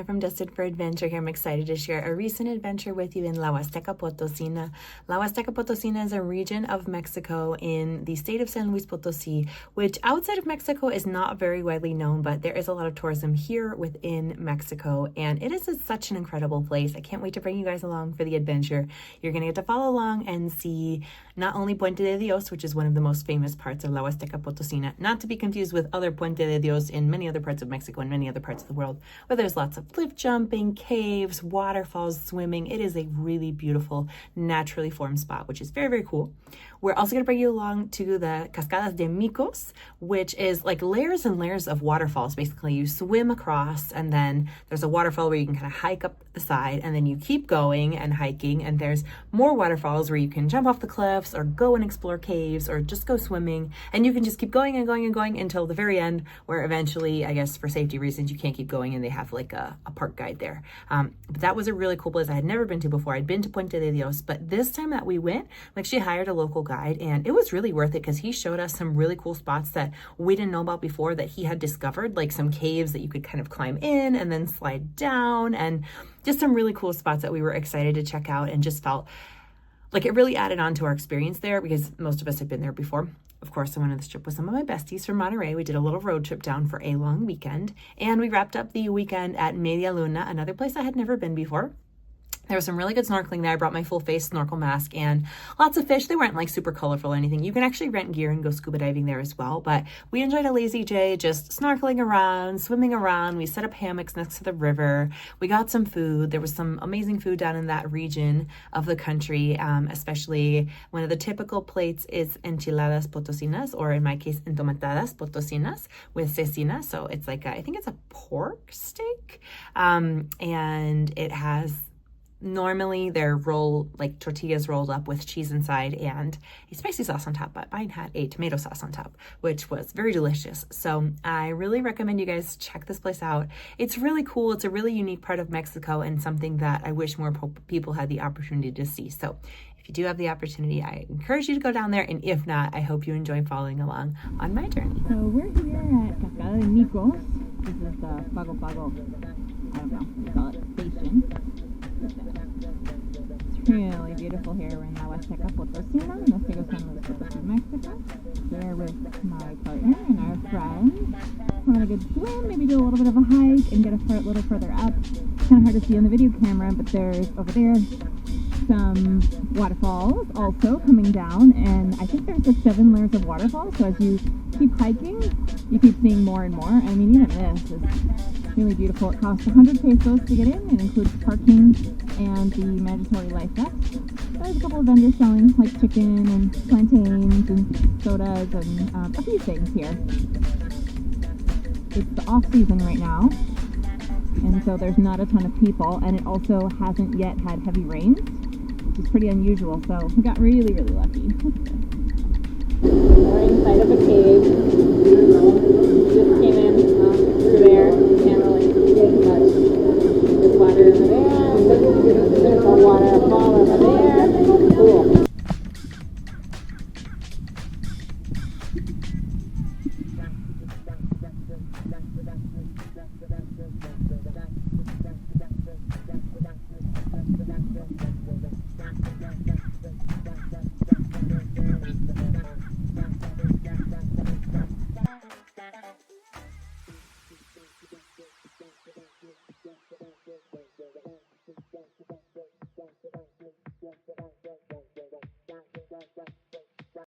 Hannah from Destined for Adventure here. I'm excited to share a recent adventure with you in La Huasteca Potosina. La Huasteca Potosina is a region of Mexico in the state of San Luis Potosí, which outside of Mexico is not very widely known, but there is a lot of tourism here within Mexico, and it is such an incredible place. I can't wait to bring you guys along for the adventure. You're going to get to follow along and see not only Puente de Dios, which is one of the most famous parts of La Huasteca Potosina, not to be confused with other Puente de Dios in many other parts of Mexico and many other parts of the world, where there's lots of cliff jumping, caves, waterfalls, swimming. It is a really beautiful, naturally formed spot, which is very, very cool. We're also going to bring you along to the Cascadas de Micos, which is like layers and layers of waterfalls. Basically, you swim across, and then there's a waterfall where you can kind of hike up the side, and then you keep going and hiking, and there's more waterfalls where you can jump off the cliffs or go and explore caves or just go swimming, and you can just keep going and going and going until the very end, where eventually, I guess for safety reasons, you can't keep going, and they have like a park guide there. But that was a really cool place I had never been to before. I'd been to Puente de Dios, but this time that we went, we actually hired a local guide, and it was really worth it because he showed us some really cool spots that we didn't know about before that he had discovered, like some caves that you could kind of climb in and then slide down, and just some really cool spots that we were excited to check out, and just felt like it really added on to our experience there because most of us had been there before. Of course, I went on this trip with some of my besties from Monterey. We did a little road trip down for a long weekend, and we wrapped up the weekend at Media Luna, another place I had never been before. There was some really good snorkeling there. I brought my full face snorkel mask and lots of fish. They weren't like super colorful or anything. You can actually rent gear and go scuba diving there as well. But we enjoyed a lazy day, just snorkeling around, swimming around. We set up hammocks next to the river. We got some food. There was some amazing food down in that region of the country, especially one of the typical plates is enchiladas potosinas, or in my case, entomatadas potosinas with cecina. So it's like, I think it's a pork steak. And it has normally they're like tortillas rolled up with cheese inside and a spicy sauce on top, but mine had a tomato sauce on top, which was very delicious. So I really recommend you guys check this place out. It's really cool. It's a really unique part of Mexico and something that I wish more people had the opportunity to see. So if you do have the opportunity, I encourage you to go down there. And if not, I hope you enjoy following along on my journey. So we're here at Cascadas de Micos. This is the Pago, I don't know what you call it, station. It's really beautiful here. We're in La Huasteca Potosina, in the state of San Luis Potosí, Mexico. Here with my partner and our friends. Having a good swim, maybe do a little bit of a hike and get a little further up. Kind of hard to see on the video camera, but there's over there some waterfalls also coming down, and I think there's like 7 layers of waterfalls, so as you keep hiking, you keep seeing more and more. I mean, even this is really beautiful. It costs 100 pesos to get in. It includes parking and the mandatory life vest. There's a couple of vendors selling like chicken and plantains and sodas and a few things here. It's the off season right now, and so there's not a ton of people, and it also hasn't yet had heavy rains, which is pretty unusual, so we got really, really lucky. We're inside of a cave.